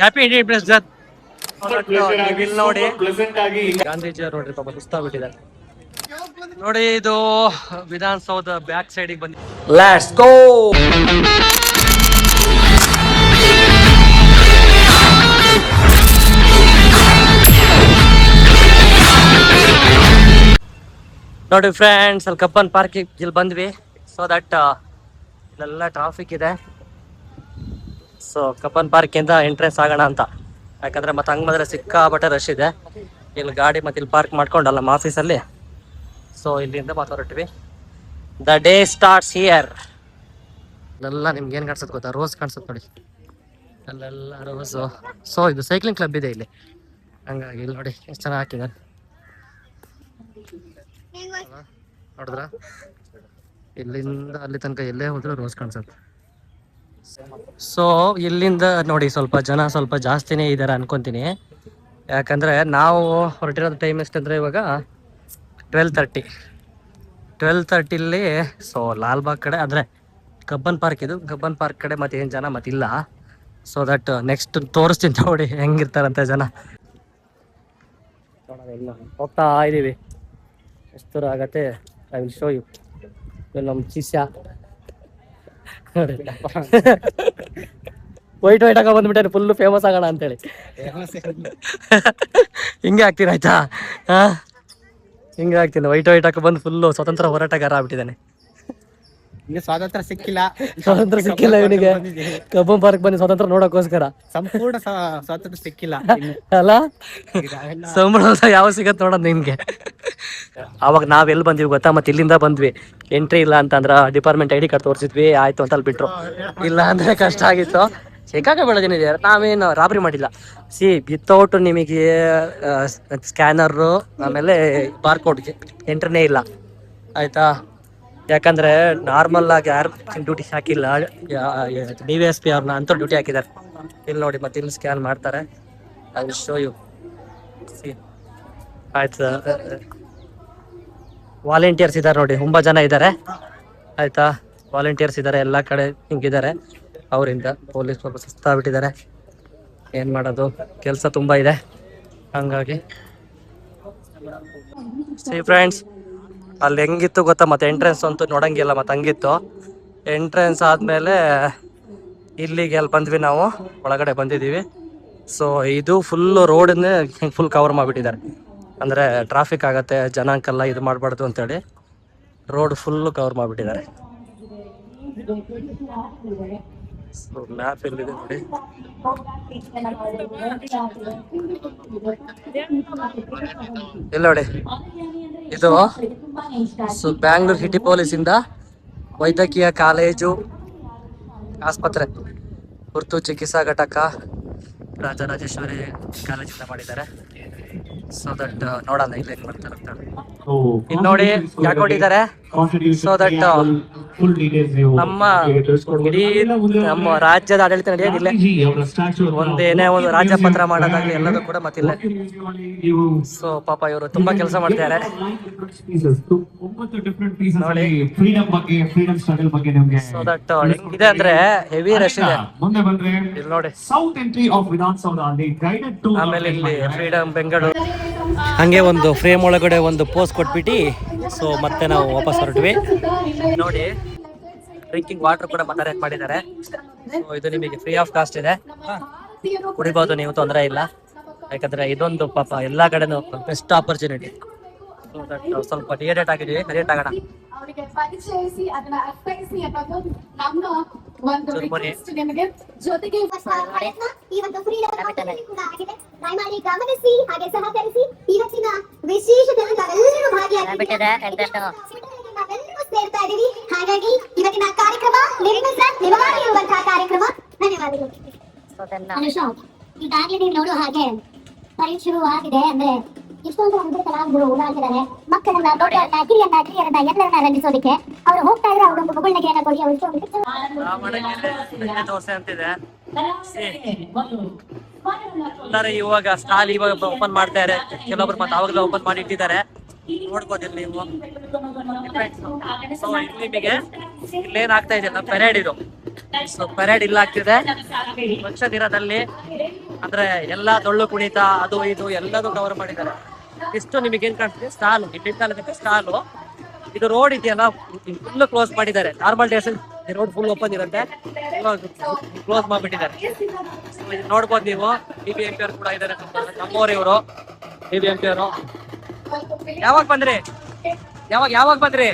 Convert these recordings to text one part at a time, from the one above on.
Happy independence day. ಇಲ್ಲಿ ನೋಡಿ ಗಾಂಧೀಜಿ ಅವರು ನೋಡ್ರಿ ಪಾಪ ಸುಸ್ತಾಗ್ಬಿಟ್ಟಿದ್ದಾರೆ ನೋಡಿ. ಇದು ವಿಧಾನಸೌಧ ಬ್ಯಾಕ್ ಸೈಡ್ ಬಂದಿ. Let's go. ನೋಡಿ ಫ್ರೆಂಡ್ಸ್, ಅಲ್ಲಿ ಕಬ್ಬನ್ ಪಾರ್ಕ್ ಇಲ್ಲಿ ಬಂದ್ವಿ. ಸೊ ದಟ್ ಇಲ್ಲೆಲ್ಲ ಟ್ರಾಫಿಕ್ ಇದೆ. ಸೊ ಕಬ್ಬನ್ ಪಾರ್ಕ್ ಇಂದ ಎಂಟ್ರೆನ್ಸ್ ಆಗೋಣ ಅಂತ. ಯಾಕಂದ್ರೆ ಮತ್ತೆ ಹಂಗ್ ಬಂದ್ರೆ ಸಿಕ್ಕಾಪಟ್ಟೆ ರಶ್ ಇದೆ. ಇಲ್ಲಿ ಗಾಡಿ ಮತ್ತೆ ಇಲ್ಲಿ ಪಾರ್ಕ್ ಮಾಡ್ಕೊಂಡಲ್ಲ ನಮ್ಮ ಆಫೀಸಲ್ಲಿ. ಸೊ ಇಲ್ಲಿಂದ ಹೊರಟಿವಿ. The day starts here. ಅಲ್ಲೆಲ್ಲ ನಿಮ್ಗೆ ಏನ್ ಕಾಣಿಸುತ್ತೆ ಗೊತ್ತಾ? ರೋಸ್ ಕಾಣಿಸುತ್ತೆ ನೋಡಿ, ಅಲ್ಲೆಲ್ಲ ರೋಸು. ಸೊ ಇದು ಸೈಕ್ಲಿಂಗ್ ಕ್ಲಬ್ ಇದೆ ಇಲ್ಲಿ. ಹಂಗಾಗಿ ಇಲ್ಲಿ ನೋಡಿ ಎಷ್ಟು ಚೆನ್ನಾಗಿ ಹಾಕಿದ್ದಾರೆ. ನೋಡಿದ್ರ, ಇಲ್ಲಿಂದ ಅಲ್ಲಿ ತನಕ ಎಲ್ಲೇ ಹೋದ್ರು ರೋಸ್ ಕಾಣಿಸುತ್ತೆ. ಸೊ ಇಲ್ಲಿಂದ ನೋಡಿ ಸ್ವಲ್ಪ ಜನ ಸ್ವಲ್ಪ ಜಾಸ್ತಿನೇ ಇದ್ದಾರೆ ಅನ್ಕೊಂತೀನಿ. ಯಾಕಂದ್ರೆ ನಾವು ಹೊರಟಿರೋದು ಟೈಮ್ ಎಷ್ಟಂದ್ರೆ ಇವಾಗ 12:30 ಸೊ ಲಾಲ್ಬಾಗ್ ಕಡೆ ಅಂದ್ರೆ ಕಬ್ಬನ್ ಪಾರ್ಕ್, ಇದು ಕಬ್ಬನ್ ಪಾರ್ಕ್ ಕಡೆ ಮತ್ತೆ ಏನು ಜನ ಮತ್ತಿಲ್ಲ. ಸೊ ದಟ್ ನೆಕ್ಸ್ಟ್ ತೋರಿಸ್ತೀನಿ ನೋಡಿ ಹೆಂಗಿರ್ತಾರಂತ ಜನ. ಹೋಗ್ತಾ ಇದೀವಿ, ಎಷ್ಟು ದೂರ ಆಗತ್ತೆ ಐ ವಿಲ್ ಶೋ ಯು. ನಮ್ಮ ಶಿಷ್ಯ ವೈಟ್ ಹಾಕ ಬಂದ್ಬಿಟ್ಟೆ, ಫುಲ್ ಫೇಮಸ್ ಆಗೋಣ ಅಂತೇಳಿ. ಹಿಂಗೆ ಆಗ್ತೀನಿ ಆಯ್ತಾ? ಹಿಂಗೆ ಆಗ್ತೀನಿ, ವೈಟ್ ಹಾಕ ಬಂದು ಫುಲ್ಲು ಸ್ವತಂತ್ರ ಹೋರಾಟಗಾರ ಆಗ್ಬಿಟ್ಟಿದ್ದಾನೆ. ಸ್ವಾತಂತ್ರ್ಯ ಸಿಕ್ಕಿಲ್ಲ ಇವನಿಗೆ. ಕಬ್ಬನ್ ಪಾರ್ಕ್ ಬಂದು ಸ್ವತಂತ್ರ ನೋಡೋಕೋಸ್ಕರ. ಸಂಪೂರ್ಣ ಸ್ವಾತಂತ್ರ್ಯ ಸಿಕ್ಕಿಲ್ಲ ಅಲ್ಲ, ಸಂಬಳ ಯಾವ ಸಿಗತ್ ನೋಡೋದು ನಿನ್ಗೆ. ಅವಾಗ ನಾವ್ ಎಲ್ಲಿ ಬಂದಿವಿ ಗೊತ್ತಾ? ಮತ್ತೆ ಇಲ್ಲಿಂದ ಬಂದ್ವಿ, ಎಂಟ್ರಿ ಇಲ್ಲ ಅಂತಂದ್ರ ಡಿಪಾರ್ಟ್ಮೆಂಟ್ ID ಕಾರ್ಡ್ ತೋರಿಸಿದ್ವಿ, ಆಯ್ತು ಅಂತ ಅಲ್ಲಿ ಬಿಟ್ರು. ಇಲ್ಲ ಅಂದ್ರೆ ಕಷ್ಟ ಆಗಿತ್ತು. ಸಿಕ್ಕಾಕ ಬೆಳೆದಿದೆ. ನಾವೇನು ರಾಬರಿ ಮಾಡಿಲ್ಲ. ವಿತೌಟ್ ನಿಮಗೆ ಸ್ಕ್ಯಾನರು ಆಮೇಲೆ ಬಾರ್ಕೋಡ್ಗೆ ಎಂಟ್ರಿನೇ ಇಲ್ಲ ಆಯ್ತಾ. ಯಾಕಂದ್ರೆ ನಾರ್ಮಲ್ ಆಗಿ ಯಾರು ಡ್ಯೂಟಿ ಹಾಕಿಲ್ಲ, DVSP ಅವ್ರನ್ನ ಅಂತ ಡ್ಯೂಟಿ ಹಾಕಿದ್ದಾರೆ. ಇಲ್ಲಿ ನೋಡಿ, ಮತ್ತೆ ಇಲ್ಲಿ ಸ್ಕ್ಯಾನ್ ಮಾಡ್ತಾರೆ. I will show you. ಆಯ್ತು, ವಾಲಂಟಿಯರ್ಸ್ ಇದ್ದಾರೆ ನೋಡಿ, ತುಂಬಾ ಜನ ಇದ್ದಾರೆ ಆಯ್ತಾ. ವಾಲಂಟಿಯರ್ಸ್ ಇದ್ದಾರೆ, ಎಲ್ಲ ಕಡೆ ಹಿಂಗಿದ್ದಾರೆ. ಅವರಿಂದ ಪೊಲೀಸ್ ಸ್ವಲ್ಪ ಸುಸ್ತಾಗ್ಬಿಟ್ಟಿದ್ದಾರೆ. ಏನ್ ಮಾಡೋದು, ಕೆಲಸ ತುಂಬಾ ಇದೆ. ಹಂಗಾಗಿ ಫ್ರೆಂಡ್ಸ್, ಅಲ್ಲಿ ಹೆಂಗಿತ್ತು ಗೊತ್ತಾ? ಮತ್ತೆ ಎಂಟ್ರೆನ್ಸ್ ಅಂತೂ ನೋಡಂಗಿಲ್ಲ, ಮತ್ತೆ ಹಂಗಿತ್ತು. ಎಂಟ್ರೆನ್ಸ್ ಆದ್ಮೇಲೆ ಇಲ್ಲಿಗೆ ಅಲ್ಲಿ ಬಂದ್ವಿ, ನಾವು ಒಳಗಡೆ ಬಂದಿದ್ದೀವಿ. ಸೊ ಇದು ಫುಲ್ ರೋಡನ್ನೇ ಫುಲ್ ಕವರ್ ಮಾಡಿಬಿಟ್ಟಿದ್ದಾರೆ. ಅಂದ್ರೆ ಟ್ರಾಫಿಕ್ ಆಗತ್ತೆ, ಜನಕ್ಕೆಲ್ಲ ಇದು ಮಾಡಬಾರ್ದು ಅಂತೇಳಿ ರೋಡ್ ಫುಲ್ ಕವರ್ ಮಾಡಿಬಿಟ್ಟಿದ್ದಾರೆ. ಸೊ ಮ್ಯಾಪ್ ಎಲ್ಲಿದೆ ನೋಡಿ. ಇಲ್ಲ ನೋಡಿ, ಇದು ಬ್ಯಾಂಗ್ಳೂರ್ ಸಿಟಿ ಪೊಲೀಸ್ ಇಂದ ವೈದ್ಯಕೀಯ ಕಾಲೇಜು ಆಸ್ಪತ್ರೆ ತುರ್ತು ಚಿಕಿತ್ಸಾ ಘಟಕ ರಾಜರಾಜೇಶ್ವರಿ ಕಾಲೇಜಿಂದ ಮಾಡಿದ್ದಾರೆ. ಸೊ ದಟ್ ನೋಡೋಣ ಇಲ್ಲಿ ಹೆಂಗ್ ಬರ್ತಾರೆ ಅಂತ. ಇಲ್ಲಿ ನೋಡಿ ಯಾಕೆ ಕೊಟ್ಟಿದ್ದಾರೆ? ಸೊ ದಟ್ ನಮ್ಮ ಇಡೀ ನಮ್ಮ ರಾಜ್ಯದ ಆಡಳಿತ ನಡೆಯೋದಿಲ್ಲ. ಒಂದೇನೇ ಒಂದು ರಾಜ್ಯ ಪತ್ರ ಮಾಡೋದಾಗ್ಲಿ ಎಲ್ಲದೂ ಕೂಡ ಮತ್ತಿಲ್ಲ. ಸೊ ಪಾಪ ಇವರು ತುಂಬಾ ಕೆಲಸ ಮಾಡ್ತಾರೆ ನೋಡಿ. ಸೊ ದಟ್ ಹೆಂಗಿದೆ ಅಂದ್ರೆ ಹೆವಿ ರಶ್ ಇದೆ ಇಲ್ಲಿ ನೋಡಿ. ಆಮೇಲೆ ಇಲ್ಲಿ ಫ್ರೀಡಮ್ ಬೆಂಗಳೂರು ಹಂಗೆ ಒಂದು ಫ್ರೇಮ್ ಒಳಗಡೆ ಒಂದು ಪೋಸ್ ಕೊಟ್ಬಿಟ್ಟು ಸೊ ಮತ್ತೆ ನಾವು ವಾಪಸ್ ಹೊರಟ್ವಿ. ನೋಡಿ ಡ್ರಿಂಕಿಂಗ್ ವಾಟರ್ ಕೂಡ ಅರೇಂಜ್ ಮಾಡಿದ್ದಾರೆ. ಸೊ ಇದು ನಿಮಗೆ ಫ್ರೀ ಆಫ್ ಕಾಸ್ಟ್ ಇದೆ, ಕುಡಿಬಹುದು ನೀವು, ತೊಂದರೆ ಇಲ್ಲ. ಯಾಕಂದ್ರೆ ಇದೊಂದು ಪಾಪ ಎಲ್ಲಾ ಕಡೆನೂ ಬೆಸ್ಟ್ ಆಪರ್ಚುನಿಟಿ. ಸ್ವಲ್ಪ ಡಿಹೈಡ್ರೇಟ್ ಆಗಿದ್ದೀವಿ, ಡಿಹೈಡ್ರೇಟ್ ಆಗೋಣ. ಪರಿಚಯಿಸಿ ಅದನ್ನ ಅರ್ಥೈಸಿ ಅನ್ನೋದು ನಮ್ಮ ಒಂದು ರಿಕ್ವೆಸ್ಟ್ ನಿಮಗೆ. ಜೊತೆಗೆ ಈ ಒಂದು ಫ್ರೀಡಮ್ ಕೂಡ ಆಗಿದೆ. ದಯಮಾಡಿ ಗಮನಿಸಿ ಹಾಗೆ ಸಹಕರಿಸಿ. ಇವತ್ತಿನ ವಿಶೇಷ ದಿನಗಳೆಲ್ಲರೂ ಭಾಗಿಯಾಗಿದ್ದಾರೆ, ಸೇರ್ತಾ ಇದೀವಿ. ಹಾಗಾಗಿ ಇವತ್ತಿನ ಕಾರ್ಯಕ್ರಮ ನಿಮವಾಗಿರುವಂತಹ ಕಾರ್ಯಕ್ರಮ. ಧನ್ಯವಾದಗಳು. ಈಗಾಗಲೇ ನೀವು ನೋಡುವ ಹಾಗೆ ಪರೀಕ್ಷೆ ಶುರುವಾಗಿದೆ. ಅಂದ್ರೆ ಇಷ್ಟೊಂದು ಕಲಾವಿದರು ಓಡಾಡ್ತಿದ್ದಾರೆ. ಮಕ್ಕಳನ್ನ, ದೊಡ್ಡವರನ್ನ, ಕಿರಿಯರನ್ನ ಎಲ್ಲರನ್ನ ರಂಜಿಸೋದಕ್ಕೆ ಅವರು ಹೋಗ್ತಾ ಇದ್ರೆ ಅವರೊಂದು ಮುಗುಳ್ನಗೆಯನ್ನ ಕೊಡಿ. ಅವರು ಇವಾಗ ಸ್ಟಾಲ್ ಇವಾಗ ಓಪನ್ ಮಾಡ್ತಾ ಇದ್ದಾರೆ, ಕೆಲವೊಬ್ರು ಮತ್ತೆ ಅವಾಗಲೇ ಓಪನ್ ಮಾಡಿ ಇಟ್ಟಿದ್ದಾರೆ. ನೋಡ್ಬೋದಿಲ್ಲ ನೀವು. ಸೊ ಇಲ್ಲಿ ನಿಮಗೆ ಇಲ್ಲೇನ್ ಆಗ್ತಾ ಇದೆ, ನಮ್ಮ ಪೆರೇಡ್ ಇದು ಸೊ ಪರೇಡ್ ಇಲ್ಲ ಆಗ್ತಿದೆ ಪಕ್ಷ ದಿನದಲ್ಲಿ. ಅಂದ್ರೆ ಎಲ್ಲಾ ಡೊಳ್ಳು ಕುಣಿತ ಅದು ಇದು ಎಲ್ಲದೂ ಕವರ್ ಮಾಡಿದ್ದಾರೆ. ಇಷ್ಟು ನಿಮಗೆ ಏನ್ ಕಾಣ್ತಿದೆ ಸ್ಟಾಲ್, ಇಲ್ಲಿ ಸ್ಟಾಲು. ಇದು ರೋಡ್ ಇದೆಯಲ್ಲ ಫುಲ್ ಕ್ಲೋಸ್ ಮಾಡಿದ್ದಾರೆ. Normal days road full open ಇರುತ್ತೆ, ಕ್ಲೋಸ್ ಮಾಡ್ಬಿಟ್ಟಿದ್ದಾರೆ. ನೋಡ್ಬೋದು ನೀವು. BBMP ಅವರು ಕೂಡ ಇದ್ದಾರೆ, ನಮ್ಮವ್ರು ಇವರು BBMP ಅವರು. ಯಾವಾಗ ಬಂದ್ರಿ? ಯಾವಾಗ ಬಂದ್ರಿ?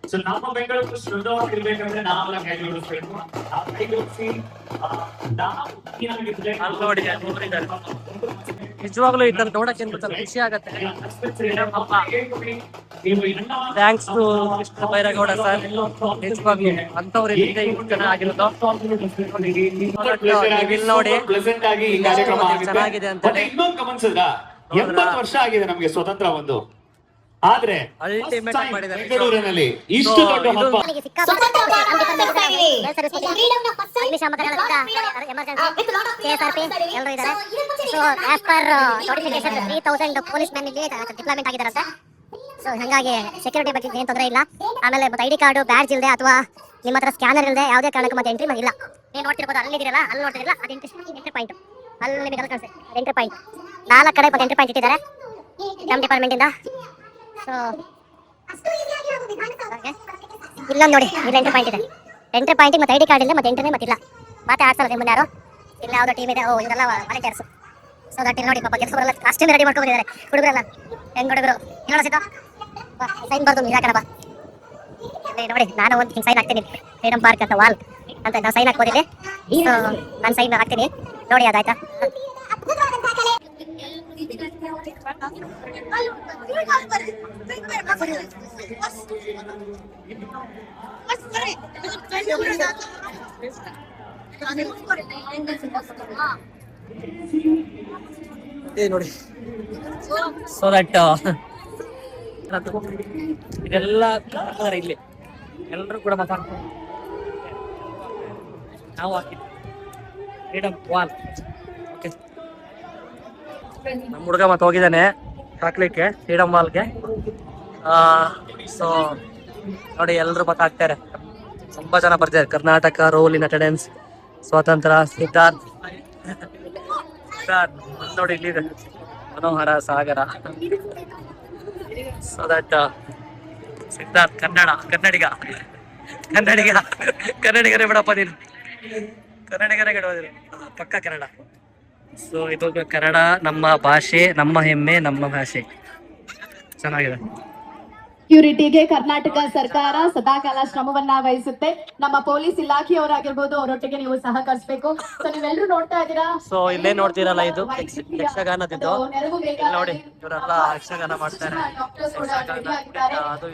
ಸೊ ನಮ್ಮ ಬೆಂಗಳೂರು ಶುದ್ಧವಾಗಿರ್ಬೇಕಂದ್ರೆ ನಾವೆಲ್ಲ ಕೈ ಜೋಡಿಸ್ಬೇಕು. ನಿಜವಾಗ್ಲೂ ಇದನ್ನ ನೋಡಕ್ಕೆ ಖುಷಿ ಆಗತ್ತೆ. Thanks to Krishna Byregowda sir. ನಿಜವಾಗ್ಲೂ ಅಂತವ್ರು ಇಲ್ಲಿಂದ ಇಷ್ಟು ಚೆನ್ನಾಗಿರೋದು. ಇಲ್ಲಿ ನೋಡಿ ಚೆನ್ನಾಗಿದೆ ಅಂತ. ಇನ್ನೊಂದು ಗಮನಿಸಿದ್ರ 80 ವರ್ಷ ಆಗಿದೆ ನಮ್ಗೆ ಸ್ವತಂತ್ರ ಒಂದು. ಆದ್ರೆ ಬೆಂಗಳೂರಿನಲ್ಲಿ ಇಷ್ಟು ದೊಡ್ಡ ಹಬ್ಬ ಡಿಪ್ಲಾಯ್ಮೆಂಟ್ ಆಗಿದಾರಂತೆ. ಸೊ ಹಂಗಾಗಿ ಸೆಕ್ಯೂರಿಟಿ ಬಗ್ಗೆ ಏನ್ ತೊಂದರೆ ಇಲ್ಲ. ಆಮೇಲೆ ಮತ್ತೆ ID ಕಾರ್ಡ್, ಬ್ಯಾಡ್ಜ್ ಇಲ್ಲದೆ ಅಥವಾ ನಿಮ್ಮ ಹತ್ರ ಸ್ಕ್ಯಾನರ್ ಇಲ್ಲದೆ ಯಾವುದೇ ಕಾರಣಕ್ಕೂ ಮತ್ತೆ ಎಂಟ್ರಿ ಇಲ್ಲ. ನೀವು ನೋಡ್ತಿರ್ಬೋದು, ಅಲ್ಲಿದ್ದೀರಲ್ಲ, ಅಲ್ಲಿ ನೋಡ್ತಿರಲ್ಲ, ಅದು ಎಂಟ್ರಿ ಪಾಯಿಂಟ್. ಅಲ್ಲಿ ನಿಮಗೆ ಅಲ್ಲಿ ಕಾಣಿಸುತ್ತೆ, ಎಂಟ್ರಿ ಪಾಯಿಂಟ್. 4 ಕಡೆ ಮತ್ತೆ ಎಂಟ್ರಿ ಪಾಯಿಂಟ್ ಇಟ್ಟಿದ್ದಾರೆ ನಮ್ಮ ಡಿಪಾರ್ಟ್ಮೆಂಟ್ ಇಂದ. ಸೊ ಇಲ್ಲೊಂದು ನೋಡಿ, ಇಲ್ಲಿ ಎಂಟ್ರಿ ಪಾಯಿಂಟ್ ಇದೆ. ಎಂಟ್ರಿ ಪಾಯಿಂಟ್ ಮತ್ತೆ ID ಕಾರ್ಡ್ ಇಲ್ಲ, ಮತ್ತೆ ಎಂಟ್ರಿನೇ ಮತ್ತಿಲ್ಲ. ಮತ್ತೆ ಆಡ್ಸಲ್ಲ ನಿಮ್ಮ ಯಾರು ಇಲ್ಲ, ಯಾವುದೋ ಟೀಮ್ ಇದೆ. ಇವರೆಲ್ಲ ವಾಲಂಟಿಯರ್ಸ್. ಸೊ ದಟ್ ಇಲ್ಲಿ ನೋಡಿ, ಪಾಪ ಕೆಲಸ ಬರಲ್ಲ, ಕಾಸ್ಟ್ಯೂಮ್ ರೆಡಿ ಮಾಡ್ಕೊಂಡಿದ್ದಾರೆ ಹುಡುಗರೆಲ್ಲ. ಹೆಂಗ್ ಹುಡುಗರು ಹೇಳೋ ಸಿದ್ಧ ಸೈನ್ ಬರ್ದು ನಿರಾಕರಣ. ನೋಡಿ, ನಾನು ಒಂದು ಸೈನ್ ಹಾಕ್ತೀನಿ, ಫ್ರೀಡಮ್ ಪಾರ್ಕ್ ಅಂತ ವಾಲ್ ಅಂತ ನಾವು ಸೈನ್ ಹಾಕೋದಿಲ್ಲ. ಸೊ ನಾನು ಸೈನ್ ಹಾಕ್ತೀನಿ ನೋಡಿ, ಅದಾಯ್ತಾ? ನೋಡಿ, ಸೊ ದಟ್ ಇದೆಲ್ಲ ಇಲ್ಲಿ ಎಲ್ಲರೂ ಕೂಡ ಮಾತಾಡ್ತಾರೆ. ನಾವು ಹಾಕಿದ್ವಿ ಫ್ರೀಡಮ್ ವಾಲ್. ಓಕೆ, ನಮ್ಮ ಹುಡುಗ ಮತ್ತೆ ಹೋಗಿದ್ದಾನೆ ಹಾಕ್ಲಿಕ್ಕೆ ಫ್ರೀಡಮ್ ವಾಲ್ಗೆ. ಸೊ ನೋಡಿ, ಎಲ್ಲರೂ ಮಾತಾಡ್ತಾರೆ, ತುಂಬಾ ಜನ ಬರ್ತಾರೆ. ಕರ್ನಾಟಕ ರೋಲ್ ಇನ್ ಅಟೆಂಡೆನ್ಸ್, ಸ್ವಾತಂತ್ರ್ಯ, ಸಿದ್ಧಾರ್ಥ್ ನೋಡಿ, ಇಲ್ಲಿ ಮನೋಹರ, ಸಾಗರ. ಸೊ ದಟ್ ಸಿದ್ಧಾರ್ಥ್ ಕನ್ನಡಿಗರೇ ಬಿಡಪ್ಪ ನೀನು, ಕನ್ನಡಿಗರೇ ಗೆಡೋದಿಲ್ಲ, ಪಕ್ಕ ಕನ್ನಡ. ಸೊ ಇದು ಕನ್ನಡ ನಮ್ಮ ಭಾಷೆ, ನಮ್ಮ ಹೆಮ್ಮೆ, ನಮ್ಮ ಭಾಷೆ. ಚೆನ್ನಾಗಿದೆ. ಸೆಕ್ಯೂರಿಟಿಗೆ ಕರ್ನಾಟಕ ಸರ್ಕಾರ ಸದಾಕಾಲ ಶ್ರಮವನ್ನ ವಹಿಸುತ್ತೆ. ನಮ್ಮ ಪೊಲೀಸ್ ಇಲಾಖೆಯವರಾಗಿರ್ಬೋದು, ಅವರೊಟ್ಟಿಗೆ ನೀವು ಸಹಕರಿಸಬೇಕು. ಸೊ ನೀವೆಲ್ಲರೂ ನೋಡ್ತಾ ಇದ್ದೀರಾ. ಸೊ ಇಲ್ಲೇ ನೋಡ್ತೀರಲ್ಲ, ಇದು ಯಕ್ಷಗಾನದಿದ್ದು. ನೋಡಿ, ಇವರೆಲ್ಲ ಯಕ್ಷಗಾನ ಮಾಡ್ತಾರೆ.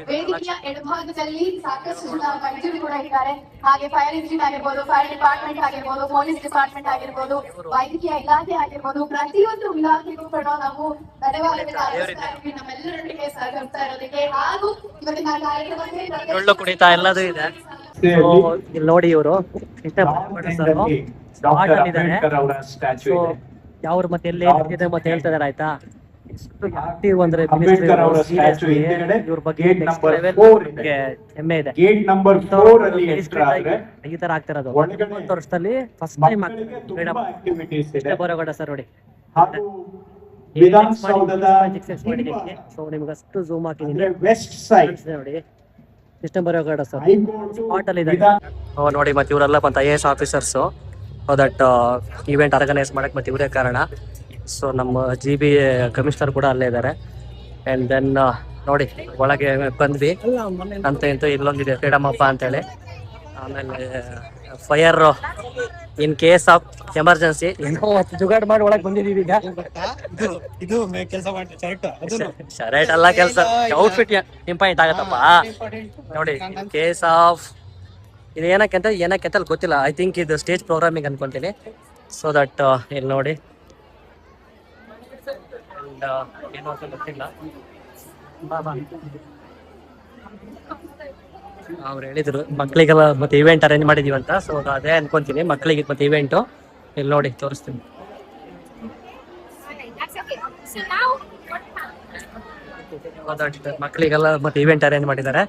ವೇದಿಕೆಯ ಎಡಭಾಗದಲ್ಲಿ ಸಾಕಷ್ಟು ಜನ ವೈದ್ಯರು ಕೂಡ ಇದ್ದಾರೆ. ಹಾಗೆ ಫೈರ್ ಇಂಜಿನ್ ಆಗಿರ್ಬೋದು, ಫೈರ್ ಡಿಪಾರ್ಟ್ಮೆಂಟ್ ಆಗಿರ್ಬೋದು, ಪೊಲೀಸ್ ಡಿಪಾರ್ಟ್ಮೆಂಟ್ ಆಗಿರ್ಬೋದು, ವೈದ್ಯಕೀಯ ಇಲಾಖೆ ಆಗಿರ್ಬೋದು, ಪ್ರತಿಯೊಂದು ಇಲಾಖೆಗೂ ಕೂಡ ನಾವು ಧನ್ಯವಾದಗಳನ್ನ ಅರ್ಪಿಸ್ತಾ ಇದ್ದೀವಿ ನಮ್ಮೆಲ್ಲರೊಟ್ಟಿಗೆ ಸಹಕರಿಸ್ತಾ ಇರೋದಕ್ಕೆ. ಹಾಗೂ ಇವತ್ತಿನ ಕಾರ್ಯಕ್ರಮಕ್ಕೆ ಡೊಳ್ಳು ಕುಣಿತ ಎಲ್ಲದೂ ಇದೆ. ಇಲ್ಲಿ ನೋಡಿ, ಇವರು ಯಾವ್ರು ಮತ್ತೆ ಎಲ್ಲಿ ಇದೆ ಮತ್ತೆ ಹೇಳ್ತಾ ಇದಾರೆ. ಆಯ್ತಾ, ಎಷ್ಟು ಆಕ್ಟಿವ್ ಅಂದ್ರೆ ಇವ್ರ ಬಗ್ಗೆ ಹೆಮ್ಮೆ ಇದೆ. ಈ ತರ ಆಗ್ತಿರೋದು 20 ವರ್ಷದಲ್ಲಿ ಫಸ್ಟ್ ಟೈಮ್ ಆಗ್ತದೆ. ಬೋರೇಗೌಡ ಸರ್ ನೋಡಿ, ಸೊ ನಿಮ್ಗೆ ಅಷ್ಟು ಝೂಮ್ ಹಾಕಿದೀನಿ ನೋಡಿ. ಸಿಸ್ಟಮ್ ಬರೋಗಡ ಸರ್ ಸ್ಪಾಟ್ ಅಲ್ಲಿ ಇದೆ ನೋಡಿ. ಮತ್ತೆ ಇವರೆಲ್ಲ ಬಂತ IAS officers. That event organise ಮಾಡಕ್ ಮತ್ತೆ ಇವರೇ ಕಾರಣ. ಸೊ ನಮ್ಮ GB ಕಮಿಷನರ್ ಕೂಡ ಅಲ್ಲೇ ಇದ್ದಾರೆ. ಅಂಡ್ ದೆನ್ ನೋಡಿ, ಒಳಗೆ ಬಂದ್ವಿ ಅಂತ ಇಂತ ಇಲ್ಲೊಂದಿದೆ ಫ್ರೀಡಮ್ ಹಬ್ಬ ಅಂತೇಳಿ. ಆಮೇಲೆ fire in case of emergency ಏನೋ ಜುಗಾಡ್ ಮಾಡಿ ಒಳಗೆ ಬಂದಿದೀವಿ. ಈಗ ಇದು ಕೆಲಸ ಮಾಡಿ ಶರ್ಟ್ ಅಲ್ಲ, ಕೆಲಸ ಔಟ್ಫಿಟ್ ಇಂಪಾರ್ಟೆಂಟ್ ಆಗತ್ತಪ್ಪ ನೋಡಿ. ಕೇಸ್ ಆಫ್ ಇದು ಏನಕ್ಕೆ ಅಂತ ಗೊತ್ತಿಲ್ಲ. ಐ ಥಿಂಕ್ ಇದು ಸ್ಟೇಜ್ ಪ್ರೋಗ್ರಾಮಿಂಗ್ ಅನ್ಕೊಂತೀನಿ. ಸೊ ದಟ್ ಇಲ್ಲಿ ನೋಡಿ, ಏನು ಅಂತ ಗೊತ್ತಿಲ್ಲ. ಅವ್ರು ಹೇಳಿದ್ರು ಮಕ್ಳಿಗೆಲ್ಲ ಮತ್ತೆ ಇವೆಂಟ್ ಅರೇಂಜ್ ಮಾಡಿದೀವಿ ಅಂತ. ಸೊ ಅದೇ ಅನ್ಕೊಂತೀನಿ, ಮಕ್ಳಿಗೆ ಮತ್ತೆ ಇವೆಂಟು. ಇಲ್ಲಿ ನೋಡಿ, ತೋರಿಸ್ತೀನಿ. ಮಕ್ಕಳಿಗೆಲ್ಲ ಮತ್ತೆ ಇವೆಂಟ್ ಅರೇಂಜ್ ಮಾಡಿದ್ದಾರೆ.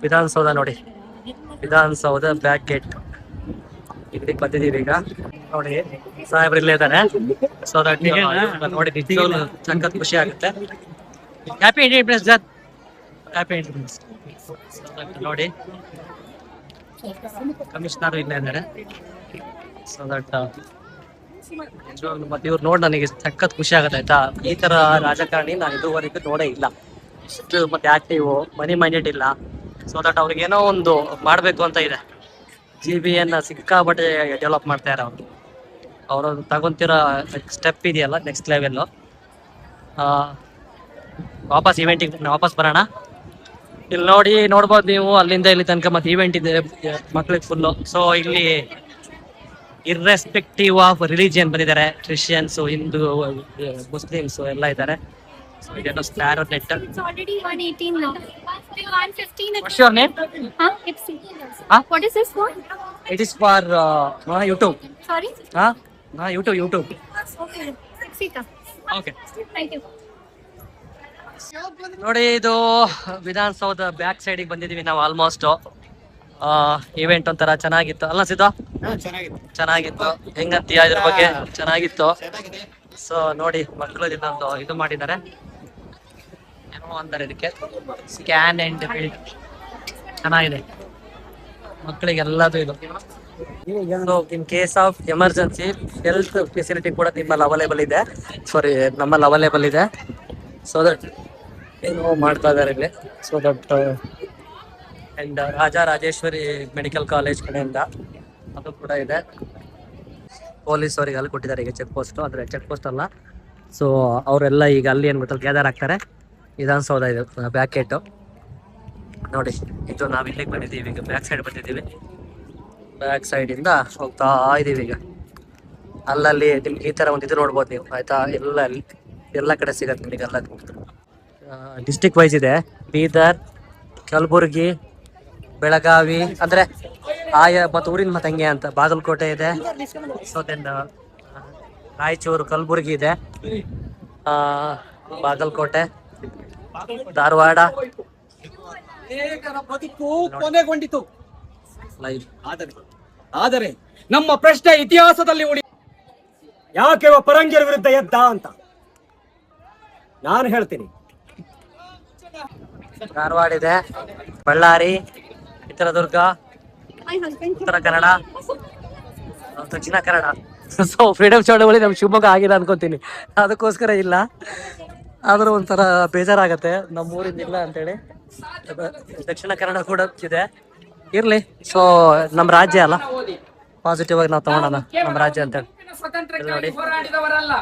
ವಿಧಾನಸೌಧ ನೋಡಿ, ವಿಧಾನಸೌಧ ಬ್ಯಾಕ್ ಗೇಟ್ ಇಲ್ಲಿಗೆ ಬಂದಿದ್ದೀವಿ ಈಗ. ನೋಡಿ ಸಾಹೇಬ್ರು ಇಲ್ಲೇ ಇದ್ದಾರೆ. ಸೊ ದಟ್ ನೋಡಿ ನಿಜವಾಗ್ಲೂ ಸಖತ್ ಖುಷಿ ಆಗುತ್ತೆ. Happy independence sir, happy independence. ನೋಡಿ ಕಮಿಷನರ್ ಇಲ್ಲೇ ಇದ್ದಾರೆ. ಸೊ ದಟ್ ಮತ್ತೆ ಇವ್ರು ನೋಡಿ ನನಗೆ ಸಖತ್ ಖುಷಿ ಆಗುತ್ತೆ ಆಯ್ತಾ. ಈ ತರ ರಾಜಕಾರಣಿ ನಾನು ಇದುವರೆಗೂ ನೋಡೇ ಇಲ್ಲ. ಇಷ್ಟು ಮತ್ತೆ ಆಕ್ಟಿವ್, ಮನಿ ಮೈಂಡೆಡ್ ಇಲ್ಲ. ಸೊ ದಟ್ ಅವ್ರಿಗೆ ಏನೋ ಒಂದು ಮಾಡಬೇಕು ಅಂತ ಇದೆ. GBN ಸಿಕ್ಕಾಪಟ್ಟೆ ಡೆವಲಪ್ ಮಾಡ್ತಾರೆ ಅವರು ತಗೊಂತಿರೋ ಸ್ಟೆಪ್ ಇದೆಯಲ್ಲ ನೆಕ್ಸ್ಟ್ ಲೆವೆಲ್ಲು. ವಾಪಸ್ ಇವೆಂಟಿಗೆ ವಾಪಸ್ ಬರೋಣ. ಇಲ್ಲಿ ನೋಡ್ಬೋದು ನೀವು, ಅಲ್ಲಿಂದ ಇಲ್ಲಿ ತನಕ ಮತ್ತೆ ಇವೆಂಟ್ ಇದೆ ಮಕ್ಳಿಗೆ ಫುಲ್ಲು. ಸೊ ಇಲ್ಲಿ ಇರ್ರೆಸ್ಪೆಕ್ಟಿವ್ ಆಫ್ ರಿಲಿಜಿಯನ್ ಬಂದಿದ್ದಾರೆ. ಕ್ರಿಶ್ಚಿಯನ್ಸು, ಹಿಂದೂ, ಮುಸ್ಲಿಮ್ಸು ಎಲ್ಲ ಇದ್ದಾರೆ. So star net. It's already 118 now. 115. What's your name? It's Huh? What is this for? It is for YouTube. Sorry? YouTube. Okay. Sita. Okay. Thank you. ನೋಡಿ ಇದು Vidhana Soudha back ಸೈಡಿಗೆ ಬಂದಿದ್ದೀವಿ ನಾವು. Almost event ಒಂಥರ ಚೆನ್ನಾಗಿತ್ತು ಅಲ್ಲ ಸಿದ್ಧ? ಚೆನ್ನಾಗಿತ್ತು. ಹೆಂಗಂತೀಯ ಇದ್ರ ಬಗ್ಗೆ? ಚೆನ್ನಾಗಿತ್ತು. ಸೊ ನೋಡಿ ಮಕ್ಕಳು ಇದೊಂದು ಇದು ಮಾಡಿದ್ದಾರೆ, ಏನೋ ಅಂತಾರೆ ಇದಕ್ಕೆ, ಸ್ಕ್ಯಾನ್ ಅಂಡ್ ಬಿಲ್ಡ್. ಚೆನ್ನಾಗಿದೆ ಮಕ್ಕಳಿಗೆಲ್ಲದು ಇದು. So in case of emergency health facility ಕೂಡ ನಿಮ್ಮಲ್ಲಿ ಅವೈಲೇಬಲ್ ಇದೆ. ನಮ್ಮಲ್ಲಿ ಅವೈಲೇಬಲ್ ಇದೆ. ಸೊ ದಟ್ ಏನೋ ಮಾಡ್ತಾ ಇದ್ದಾರೆ ಇಲ್ಲಿ. So that and Rajarajeshwari medical college ಕಡೆಯಿಂದ ಅದು ಕೂಡ ಇದೆ. ಪೊಲೀಸ್ ಅವರಿಗೆ ಅಲ್ಲಿ ಕೊಟ್ಟಿದ್ದಾರೆ ಈಗ ಚೆಕ್ ಪೋಸ್ಟ್, ಆದರೆ ಚೆಕ್ ಪೋಸ್ಟ್ ಅಲ್ಲ. ಸೊ ಅವರೆಲ್ಲ ಈಗ ಅಲ್ಲಿ ಏನು ಗೊತ್ತಲ್ಲ ಗ್ಯಾದರ್ ಆಗ್ತಾರೆ. ವಿಧಾನಸೌಧ ಇದು ಬ್ಯಾಕ್ ಗೇಟು ನೋಡಿ. ಇದು ನಾವು ಇಲ್ಲಿಗೆ ಬಂದಿದ್ದೀವಿ ಈಗ, ಬ್ಯಾಕ್ ಸೈಡ್ ಬಂದಿದ್ದೀವಿ. ಬ್ಯಾಕ್ ಸೈಡಿಂದ ಹೋಗ್ತಾ ಇದ್ದೀವಿ ಈಗ. ಅಲ್ಲಲ್ಲಿ ನಿಮ್ಗೆ ಈ ಥರ ಒಂದು ಇದು ನೋಡ್ಬೋದು ನೀವು ಆಯಿತಾ. ಎಲ್ಲ ಕಡೆ ಸಿಗತ್ತೆ ನಿಮಗೆ. ಎಲ್ಲ ಡಿಸ್ಟಿಕ್ ವೈಸ್ ಇದೆ. ಬೀದರ್, ಕಲಬುರ್ಗಿ, ಬೆಳಗಾವಿ ಅಂದರೆ ಆಯಾ ಮತ್ತು ಊರಿನ ಮತ್ತು ಹಂಗೆ ಅಂತ. ಬಾಗಲಕೋಟೆ ಇದೆ. ಸೊ ದೆನ್ ರಾಯಚೂರು, ಕಲಬುರ್ಗಿ ಇದೆ, ಬಾಗಲಕೋಟೆ, ಧಾರವಾಡ. ಬದುಕು ಕೊನೆಗೊಂಡಿತು. ಲೈವ್ ಆದರೆ ನಮ್ಮ ಪ್ರಶ್ನೆ ಇತಿಹಾಸದಲ್ಲಿ ಉಳಿ ಯಾಕೆ ಪರಂಗಿಯರ ವಿರುದ್ಧ ಎದ್ದ ಅಂತ ನಾನು ಹೇಳ್ತೀನಿ. ಧಾರವಾಡ ಇದೆ, ಬಳ್ಳಾರಿ, ಚಿತ್ರದುರ್ಗ, ಉತ್ತರ ಕನ್ನಡ, ದಕ್ಷಿಣ ಕನ್ನಡ. ಸೊ ಫ್ರೀಡಮ್ ಚಳವಳಿ ನಮ್ಮ ಶಿವಮೊಗ್ಗ ಆಗಿಲ್ಲ ಅನ್ಕೋತೀನಿ, ಅದಕ್ಕೋಸ್ಕರ ಇಲ್ಲ. ಆದರೂ ಒಂಥರ ಬೇಜಾರಾಗತ್ತೆ ನಮ್ಮ ಊರಿಂದ ಇಲ್ಲ ಅಂತೇಳಿ. ದಕ್ಷಿಣ ಕನ್ನಡ ಕೂಡ ಇದೆ, ಇರ್ಲಿ. ಸೊ ನಮ್ಮ ರಾಜ್ಯ ಅಲ್ಲ, ಪಾಸಿಟಿವ್ ಆಗಿ ನಾವು ತಗೊಳೋಣ ನಮ್ಮ ರಾಜ್ಯ ಅಂತೇಳಿ. ನೋಡಿ ಹೋರಾಡಿದವರಲ್ಲ,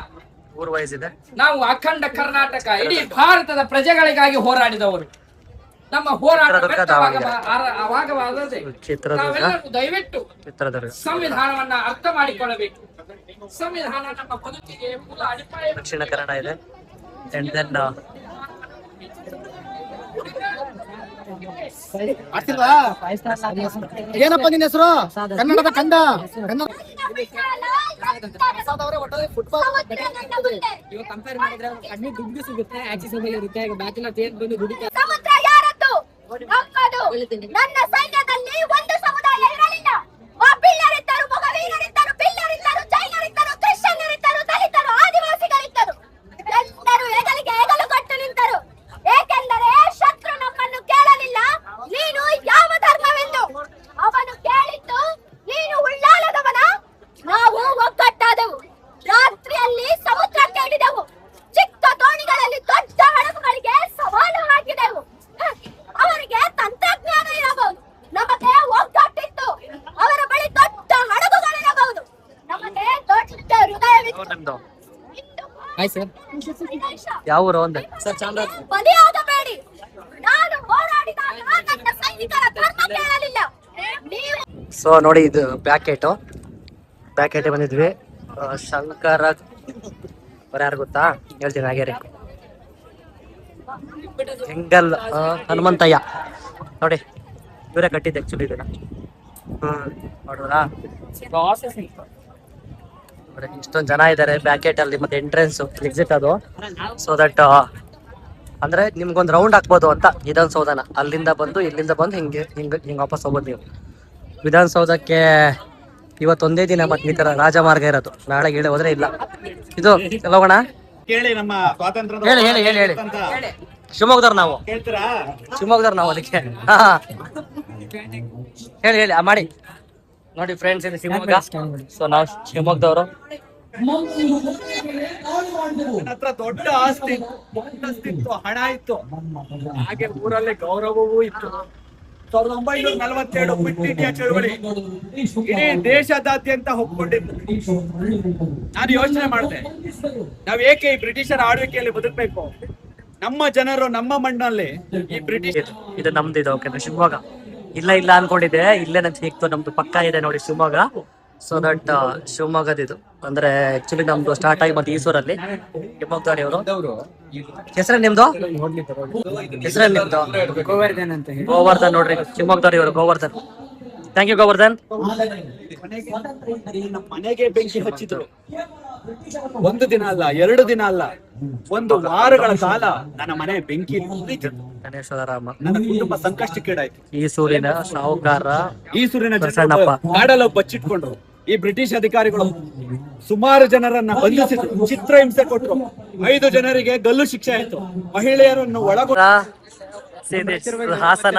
ಊರ್ ವೈಸ್ ಇದೆ. ನಾವು ಅಖಂಡ ಕರ್ನಾಟಕ ಇಡೀ ಭಾರತದ ಪ್ರಜೆಗಳಿಗಾಗಿ ಹೋರಾಡಿದವರು. ನಮ್ಮ ಹೋರಾಟ ದಯವಿಟ್ಟು ಸಂವಿಧಾನವನ್ನ ಅರ್ಥ ಮಾಡಿಕೊಳ್ಳಬೇಕು. ಸಂವಿಧಾನ ನಮ್ಮ ಬದುಕಿಗೆ ಮೂಲ ಅಡಿಪಾಯ. ದಕ್ಷಿಣ ಕನ್ನಡ ಇದೆ. ಅಂಡ್ ದೆನ್ ಏನಪ್ಪ ನಿನ್ನ ಹೆಸರು? ಕನ್ನಡದ ಕಂದ ಕಂಪೇರ್ ಮಾಡಿದ್ರೆ ಕಡಿಮೆ ದುಡ್ಡು ಸಿಗುತ್ತೆ. ಆಕ್ಸಿಸ್ ಮೊಬೈಲ್ ಇರುತ್ತೆ, ಬ್ಯಾಚಿನ ತೇರ್ ಬಂದು ದುಡ್ಡು. ಸಮುದ್ರ ಯಾರದ್ದು? ನಮ್ಮದು. ನನ್ನ ಸೈನ್ಯದಲ್ಲಿ ಒಂದು ಸಮುದಾಯ ಇರಲಿಲ್ಲ. ಒಬ್ಬಿಲ್ಲರಿದ್ದರು, ಮೊಗವೀರರಿದ್ದರು, ಬಿಲ್ಲರಿದ್ದರು, ಜೈನರಿದ್ದರು, ಕ್ರಿಶ್ಚಿಯನ್ನರಿದ್ದರು, ದಲಿತರು, ಆದಿವಾಸಿಗಳಿದ್ದರು. ಎಲ್ಲರೂ ಹೆಗಲಿಗೆ ಹೆಗಲು ಕೊಟ್ಟು ನಿಂತರು. ಏಕೆಂದರೆ ಶತ್ರು ನಮ್ಮನ್ನು ಕೇಳಲಿಲ್ಲ, ನೀನು ಯಾವ ಧರ್ಮವೆಂದು. ಅವನು ಕೇಳಿದ್ದು, ನೀನು ಉಳ್ಳಾಲದವನ? ನಾವು ಒಗ್ಗಟ್ಟಾದೆವು. ರಾತ್ರಿಯಲ್ಲಿ ಸಮುದ್ರಕ್ಕೆ ಇಳಿದೆವು. ಚಿಕ್ಕ ದೋಣಿಗಳಲ್ಲಿ ದೊಡ್ಡ ಹಡಗುಗಳಿಗೆ ಸವಾಲು ಹಾಕಿದೆವು. ಅವರಿಗೆ ತಂತ್ರಜ್ಞಾನ ಇರಬಹುದು, ನಮಗೆ ಒಗ್ಗಟ್ಟಿತ್ತು. ಅವರ ಬಳಿ ದೊಡ್ಡ ಹಡಗುಗಳಿರಬಹುದು, ನಮಗೆ ದೊಡ್ಡ ಹೃದಯವಿತ್ತು. ಯಾವ ಊರು ಒಂದೇ ಬಲಿಯಾಗಬೇಡಿ. ನಾನು ಹೋರಾಡಿದಾಗ ನನ್ನ ಸೈನಿಕರ ಧರ್ಮ ಕೇಳಲಿಲ್ಲ. ಸೊ ನೋಡಿ ಇದು ಬ್ಯಾಕ್ ಗೇಟ್ ಬಂದಿದ್ವಿ. ಶಂಕರ ಅವ್ರು ಯಾರು ಗೊತ್ತಾ ಹೇಳ್ತೀನಿ, ಹಾಗೇರಿ ಹೆಂಗಲ್ ಹನುಮಂತಯ್ಯ ನೋಡಿ, ಇವರೇ ಕಟ್ಟಿದ್ದು ಆಕ್ಚುಲಿ ಇದನ್ನ. ನೋಡಿದ್ರಾ ಇಷ್ಟೊಂದು ಜನ ಇದ್ದಾರೆ ಬ್ಯಾಕ್ ಗೇಟ್ ಅಲ್ಲಿ. ಮತ್ತೆ ಎಂಟ್ರೆನ್ಸ್ ಎಕ್ಸಿಟ್ ಅದು. ಸೊ ದಟ್ ಅಂದ್ರೆ ನಿಮ್ಗೊಂದು ರೌಂಡ್ ಹಾಕ್ಬೋದು ಅಂತ ವಿಧಾನಸೌಧನ. ಅಲ್ಲಿಂದ ಬಂದು ಇಲ್ಲಿಂದ ಬಂದು ಹಿಂಗೆ ವಾಪಸ್ ಹೋಗ್ಬೋದು ನೀವು ವಿಧಾನಸೌಧಕ್ಕೆ. ಇವತ್ತೊಂದೇ ದಿನ ಮತ್ತೆ ಈ ತರ ರಾಜಮಾರ್ಗ ಇರೋದು, ನಾಳೆ ಗೀಳೆ ಹೋದ್ರೆ ಇಲ್ಲ. ಇದು ಹೋಗೋಣ. ಕೇಳಿ ನಮ್ಮ ಸ್ವಾತಂತ್ರ್ಯದ ಹೇಳಿ ಹೇಳಿ ಹೇಳಿ ಹೇಳಿ. ಶಿವಮೊಗ್ಗದವ್ರು ನಾವು, ಕೇಳ್ತೀರಾ? ಶಿವಮೊಗ್ಗದವ್ರು ನಾವು, ಅದಕ್ಕೆ ಹೇಳಿ ಹೇಳಿ ಮಾಡಿ. ನೋಡಿ ಫ್ರೆಂಡ್ಸ್, ಇದು ಶಿವಮೊಗ್ಗ. ಸೊ ನಾವು ಶಿವಮೊಗ್ಗದವರು. ನನ್ನ ಹತ್ರ ದೊಡ್ಡ ಆಸ್ತಿ ಇತ್ತು, ಹಣ ಇತ್ತು, ಹಾಗೆ ಊರಲ್ಲಿ ಗೌರವವೂ ಇತ್ತು. 1947 ಕ್ವಿಟ್ ಇಂಡಿಯಾ ಚಳವಳಿ ಇಡೀ ದೇಶದಾದ್ಯಂತ ಒಪ್ಕೊಂಡಿತ್ತು. ನಾನು ಯೋಚನೆ ಮಾಡಿದೆ, ನಾವ್ ಏಕೆ ಈ ಬ್ರಿಟಿಷರ ಆಳ್ವಿಕೆಯಲ್ಲಿ ಬದುಕಬೇಕು? ನಮ್ಮ ಜನರು ನಮ್ಮ ಮಣ್ಣಲ್ಲಿ ಈ ಬ್ರಿಟಿಷ್ ಇದು ನಮ್ದು ಇದು. ಓಕೆ, ಶಿವಮೊಗ್ಗ ಇಲ್ಲ ಇಲ್ಲ ಅನ್ಕೊಂಡಿದ್ದೆ, ಇಲ್ಲೇ ನಮ್ಗೆ ಸಿಕ್ತು. ನಮ್ದು ಪಕ್ಕ ಇದೆ ನೋಡಿ ಶಿವಮೊಗ್ಗ. ಸೊ ದಟ್ ಶಿವಮೊಗ್ಗದ ಇದು ಅಂದ್ರೆ ಆಕ್ಚುಲಿ ನಮ್ದು ಸ್ಟಾರ್ಟ್ ಆಗಿ ಮತ್ತೆ ಈಸೂರಲ್ಲಿ. ಶಿವಮೊಗ್ಗದವ್ರು ಇವರು. ಹೆಸರು ನಿಮ್ದು? ಹೆಸರು ನಿಮ್ದು? ಗೋವರ್ಧನ್ ಅಂತ ಹೇಳಿ. ಗೋವರ್ಧನ್ ನೋಡ್ರಿ, ಶಿವಮೊಗ್ಗದವ್ರು ಇವರು. Govardhan, thank you Govardhan. ನಮ್ಮ ಮನೆಗೆ ಬೆಂಕಿ ಹಚ್ಚಿದ್ರು. ಒಂದು ದಿನ ಅಲ್ಲ, 2 ದಿನ ಅಲ್ಲ, 1 ವಾರಗಳ ಕಾಲ ನನ್ನ ಮನೆ ಬೆಂಕಿ ಉರಿತಿತ್ತು. ಗಣೇಶ್ವರರಾಮ, ನನ್ನ ಕುಟುಂಬ ಸಂಕಷ್ಟಕ್ಕೀಡಾಯ್ತು. ಈಸೂರಿನ ಸಾಹುಕಾರ, ಈಸೂರಿನ ಪ್ರಸನ್ನಪ್ಪ ಕಾಡಲ್ಲಿ ಬಚ್ಚಿಟ್ಕೊಂಡ್ರು. ಈ ಬ್ರಿಟಿಷ್ ಅಧಿಕಾರಿಗಳು ಸುಮಾರು ಜನರನ್ನ ಬಂಧಿಸಿದ್ರು, ಚಿತ್ರಹಿಂಸೆ ಕೊಟ್ರು. 5 ಜನರಿಗೆ ಗಲ್ಲು ಶಿಕ್ಷೆ ಆಯ್ತು. ಮಹಿಳೆಯರನ್ನು ಒಳಗೊಂಡು ಹಾಸನ,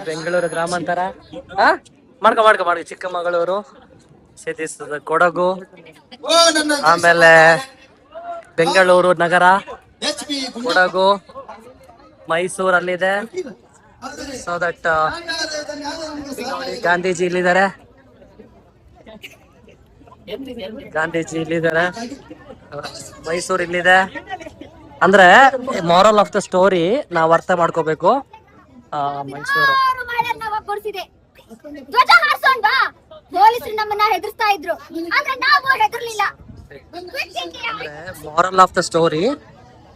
ಬೆಂಗಳೂರು ಗ್ರಾಮಾಂತರ, ಮಾಡ್ಕೊ ಚಿಕ್ಕಮಗಳೂರು, ಕೊಡಗು, ಆಮೇಲೆ ಬೆಂಗಳೂರು ನಗರ, ಕೊಡಗು, ಮೈಸೂರಲ್ಲಿದೆ. ಸೊ ದಟ್ ಗಾಂಧೀಜಿ ಇಲ್ಲಿದ್ದಾರೆ, ಮೈಸೂರು ಇಲ್ಲಿದೆ. ಅಂದ್ರೆ ಮಾರಲ್ ಆಫ್ ದ ಸ್ಟೋರಿ ನಾವು ಅರ್ಥ ಮಾಡ್ಕೋಬೇಕು. ಮೈಸೂರು ಧ್ವಜ ಹಾರಿಸೋಣ್ವಾ? ಪೊಲೀಸರು ನಮ್ಮನ್ನ ಹೆದರ್ಸ್ತಾ ಇದ್ರು, ಆದ್ರೆ ನಾವು ಹೆದರ್ಲಿಲ್ಲ. ಮಾರಲ್ ಆಫ್ ದ ಸ್ಟೋರಿ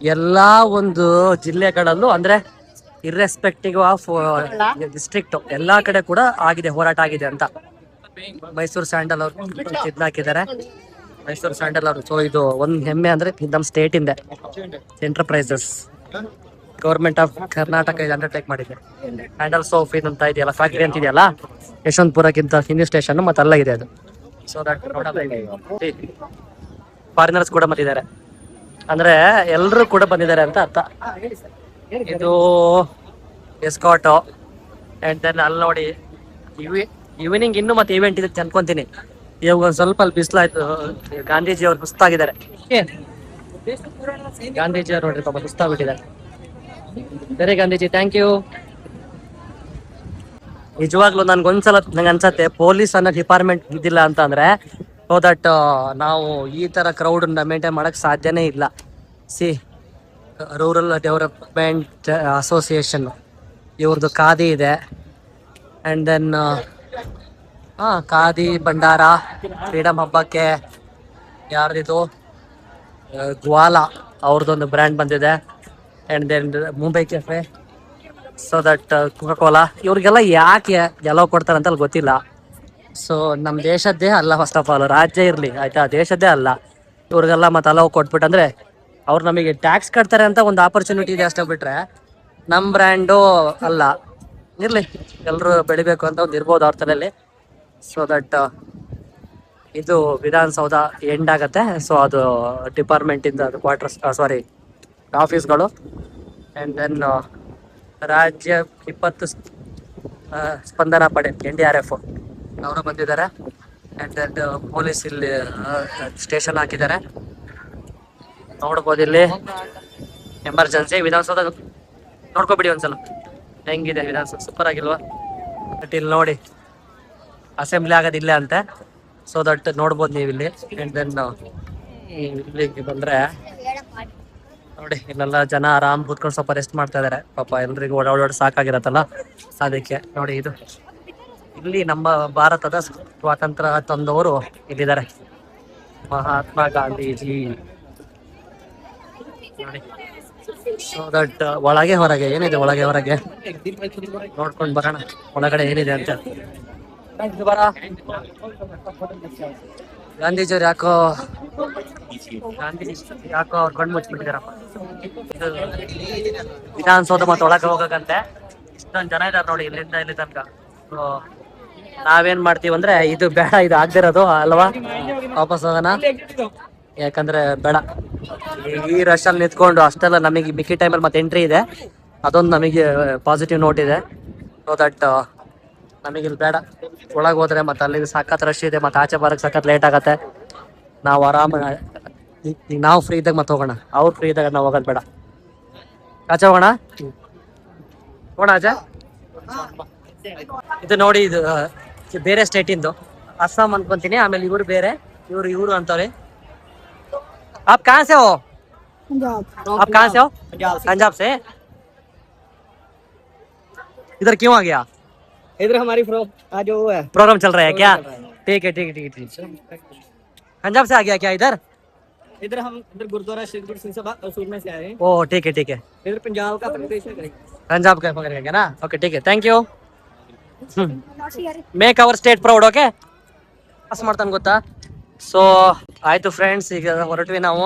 ಎಲ್ಲಾ ಒಂದು ಜಿಲ್ಲೆಗಳಲ್ಲೂ ಅಂದ್ರೆ ಇರ್ರೆಸ್ಪೆಕ್ಟಿವ್ ಆಫ್ ಡಿಸ್ಟ್ರಿಕ್ಟ್ ಎಲ್ಲಾ ಕಡೆ ಕೂಡ ಆಗಿದೆ, ಹೋರಾಟ ಆಗಿದೆ ಅಂತ. ಮೈಸೂರು ಸ್ಯಾಂಡಲ್ ಅವರು ಹಾಕಿದ್ದಾರೆ, ಮೈಸೂರು ಸ್ಯಾಂಡಲ್ ಅವರು. ಸೊ ಇದು ಒಂದ್ ಹೆಮ್ಮೆ ಅಂದ್ರೆ ನಮ್ಮ ಸ್ಟೇಟ್ ಇಂದ enterprises government of Karnataka undertake ಮಾಡಿದೆ. ಹ್ಯಾಂಡಲ್ ಸೋಪ್ ಅಂತ ಇದೆಯಲ್ಲ, ಫ್ಯಾಕ್ಟ್ರಿ ಅಂತ ಇದೆಯಲ್ಲ ಯಶವಂತಪುರಕ್ಕಿಂತ ಹಿನ್ನಿ ಸ್ಟೇಷನ್ ಮತ್ತೆಲ್ಲ ಇದೆ ಅದು. ಸೊ ದಟ್ ಫಾರಿನರ್ಸ್ ಕೂಡ ಬಂದಿದ್ದಾರೆ, ಅಂದ್ರೆ ಎಲ್ಲರೂ ಕೂಡ ಬಂದಿದ್ದಾರೆ ಅಂತ ಅರ್ಥ. ಇದು ಎಸ್ಕಾಟೋ. ಅಂಡ್ ದೆನ್ ಅಲ್ಲಿ ನೋಡಿ ಈವ್ನಿಂಗ್ ಇನ್ನು ಮತ್ತೆ ಇವೆಂಟ್ ಇದೆ ಅನ್ಕೊಂತೀನಿ. ಇವಾಗ ಒಂದ್ ಸ್ವಲ್ಪ ಅಲ್ಲಿ ಬಿಸಿಲಾಯ್ತು. ಗಾಂಧೀಜಿ ಅವ್ರು ಸುಸ್ತಾಗಿದ್ದಾರೆ. ಗಾಂಧೀಜಿ ಅವ್ರು ನೋಡ್ರಿ ಪಾಪ ಸುಸ್ತಾಗ್ಬಿಟ್ಟಿದ್ದಾರೆ. ಸರಿ ಗಾಂಧೀಜಿ, ಥ್ಯಾಂಕ್ ಯು. ನಿಜವಾಗ್ಲೂ ನನ್ಗೊಂದ್ಸಲ ನಂಗೆ ಅನ್ಸತ್ತೆ ಪೊಲೀಸ್ ಅನ್ನೋ ಡಿಪಾರ್ಟ್ಮೆಂಟ್ ಇದ್ದಿಲ್ಲ ಅಂತ ಅಂದ್ರೆ ಸೊ ದಟ್ ನಾವು ಈ ತರ ಕ್ರೌಡ್ ಮೇಂಟೈನ್ ಮಾಡಕ್ ಸಾಧ್ಯನೇ ಇಲ್ಲ. ಸಿ ರೂರಲ್ ಡೆವಲಪ್ಮೆಂಟ್ ಅಸೋಸಿಯೇಷನ್ ಇವ್ರದ್ದು ಖಾದಿ ಇದೆ. And then Khadi Bhandar freedom ಹಬ್ಬಕ್ಕೆ ಯಾರ್ದಿದು ಗ್ವಾಲಾ ಅವ್ರದ್ದೊಂದು ಬ್ರ್ಯಾಂಡ್ ಬಂದಿದೆ. And then Mumbai cafe. So that Coca Cola. ಇವ್ರಿಗೆಲ್ಲ ಯಾಕೆ ಎಲ್ಲ ಕೊಡ್ತಾರೆ ಅಂತ ಗೊತ್ತಿಲ್ಲ. ಸೊ ನಮ್ಮ ದೇಶದ್ದೇ ಅಲ್ಲ, ಫಸ್ಟ್ ಆಫ್ ಆಲ್ ರಾಜ್ಯ ಇರಲಿ ಆಯ್ತಾ, ದೇಶದ್ದೇ ಅಲ್ಲ. ಇವ್ರಿಗೆಲ್ಲ ಮತ್ತೆ ಅಲವು ಕೊಟ್ಬಿಟ್ಟಂದ್ರೆ ಅವ್ರು ನಮಗೆ ಟ್ಯಾಕ್ಸ್ ಕಟ್ತಾರೆ ಅಂತ ಒಂದು ಆಪರ್ಚುನಿಟಿ ಇದೆ ಅಷ್ಟೇ, ಬಿಟ್ರೆ ನಮ್ಮ ಬ್ರ್ಯಾಂಡು ಅಲ್ಲ. ಇರಲಿ, ಎಲ್ಲರೂ ಬೆಳಿಬೇಕು ಅಂತ ಒಂದು ಇರ್ಬೋದು ಅವ್ರ ತಲೆಯಲ್ಲಿ. ಸೊ ದಟ್ ಇದು ವಿಧಾನಸೌಧ ಎಂಡ್ ಆಗತ್ತೆ. ಸೊ ಅದು ಡಿಪಾರ್ಟ್ಮೆಂಟಿಂದ ಅದು ಕ್ವಾರ್ಟರ್ಸ್ ಸಾರಿ ಆಫೀಸ್ಗಳು. ಆ್ಯಂಡ್ ದೆನ್ ರಾಜ್ಯ 20 ಸ್ಪಂದನಾ ಪಡೆ NDRF ಅವರು ಬಂದಿದ್ದಾರೆ. ಆ್ಯಂಡ್ ದೆನ್ ಪೊಲೀಸ್ ಇಲ್ಲಿ ಸ್ಟೇಷನ್ ಹಾಕಿದ್ದಾರೆ, ನೋಡ್ಬೋದು. ಇಲ್ಲಿ ಎಮರ್ಜೆನ್ಸಿ ವಿಧಾನಸೌಧ ನೋಡ್ಕೊಬಿಡಿ ಒಂದ್ಸಲ ಹೆಂಗಿದೆ ವಿಧಾನಸೌಧ, ಸೂಪರ್ ಆಗಿಲ್ವಾ? ಬಟ್ ಇಲ್ಲಿ ನೋಡಿ ಅಸೆಂಬ್ಲಿ ಆಗೋದಿಲ್ಲ ಅಂತೆ. ಸೊ ದಟ್ ನೋಡ್ಬೋದು ನೀವು ಇಲ್ಲಿ. ಆ್ಯಂಡ್ ದೆನ್ ಇಲ್ಲಿಗೆ ಬಂದರೆ ನೋಡಿ ಇಲ್ಲೆಲ್ಲ ಜನ ಆರಾಮ್ ಕೂತ್ಕೊಂಡು ಸ್ವಲ್ಪ ರೆಸ್ಟ್ ಮಾಡ್ತಾ ಇದಾರೆ. ಪಾಪ ಎಲ್ರಿಗೂ ಓಡಾಡೋಡು ಸಾಕಾಗಿರತ್ತಲ್ಲ, ಅದಕ್ಕೆ ನೋಡಿ. ಇದು ಇಲ್ಲಿ ನಮ್ಮ ಭಾರತದ ಸ್ವಾತಂತ್ರ್ಯ ತಂದವರು ಇಲ್ಲಿದ್ದಾರೆ, ಮಹಾತ್ಮ ಗಾಂಧೀಜಿ ನೋಡಿ. ಸೊ ದಟ್ ಒಳಗೆ ಹೊರಗೆ ಏನಿದೆ, ಒಳಗೆ ಹೊರಗೆ ನೋಡ್ಕೊಂಡು ಬರೋಣ ಒಳಗಡೆ ಏನಿದೆ ಅಂತ. ಗಾಂಧೀಜಿಯವ್ರು ಯಾಕೋ ಗಾಂಧಿ ಯಾಕೋ ಅವ್ರು ಕಣ್ಣು ಮುಚ್ಚಿಬಿಟ್ಟಿದಾರಪ್ಪ. ವಿಧಾನಸೌಧ ಮತ್ತೆ ಒಳಗೆ ಹೋಗಕ್ಕಂತೆ ಇಷ್ಟೊಂದು ಜನ ಇದಾರೆ ನೋಡಿ ಇಲ್ಲಿಂದ ಇಲ್ಲಿ ತನಕ. ನಾವೇನ್ ಮಾಡ್ತೀವಿ ಅಂದ್ರೆ ಇದು ಬೇಡ, ಇದು ಆಗದಿರೋದು ಅಲ್ವಾ, ವಾಪಸ್ ಹೋಗೋಣ. ಯಾಕಂದ್ರೆ ಬೇಡ ಈ ರಶ್ ಅಲ್ಲಿ ನಿಂತ್ಕೊಂಡು ಅಷ್ಟೆಲ್ಲ. ನಮಗೆ ಮಿಕ್ಕಿ ಟೈಮಲ್ಲಿ ಮತ್ತೆ ಎಂಟ್ರಿ ಇದೆ, ಅದೊಂದು ನಮಗೆ ಪಾಸಿಟಿವ್ ನೋಟ್ ಇದೆ. ಸೊ ದಟ್ ನಮಗೆ ಇಲ್ಲಿ ಬೇಡ. ಒಳಗೆ ಹೋದ್ರೆ ಮತ್ತೆ ಅಲ್ಲಿ ಸಖತ್ ರಶ್ ಇದೆ, ಮತ್ತೆ ಆಚೆ ಬರಕ್ಕೆ ಸಖತ್ ಲೇಟ್ ಆಗತ್ತೆ. ನಾವು ಆರಾಮ ಈಗ ನಾವು ಫ್ರೀ ಇದ್ದಾಗ ಮತ್ತೆ ಹೋಗೋಣ, ಅವ್ರು ಫ್ರೀ ಇದ್ದಾಗ ನಾವು ಹೋಗೋದು ಬೇಡ. ಆಚೆ ಹೋಗೋಣ, ಹೋಗೋಣ ಆಚೆ. ಇದು ನೋಡಿ, ಇದು ಬೇರೆ ಸ್ಟೇಟಿಂದು, ಅಸ್ಸಾಂ ಅನ್ಕೊಂತೀನಿ. ಆಮೇಲೆ ಇವ್ರು ಬೇರೆ, ಇವ್ರು ಅಂತವ್ರೆ. आप कहाँ से हो? आप कहाँ से हो? पंजाब से। इधर क्यों आ गया? इधर हमारी जो है प्रोग्राम चल रहा है क्या? ठीक है ठीक है ठीक है। पंजाब से आ गया क्या इधर? इधर हम इधर गुरुद्वारा श्री गुरु सिंह सभा असूल में से आए हैं। ओह ठीक है ठीक है। इधर पंजाब का प्रदेश है, पंजाब का पकड़ेंगे ना? ओके ठीक है, thank you. Make hour state proud. Okay, pass ಮಾಡ್ತಾನೆ ಗೊತ್ತಾ. ಸೊ ಆಯ್ತು ಫ್ರೆಂಡ್ಸ್, ಈಗ ಹೊರಟ್ವಿ ನಾವು.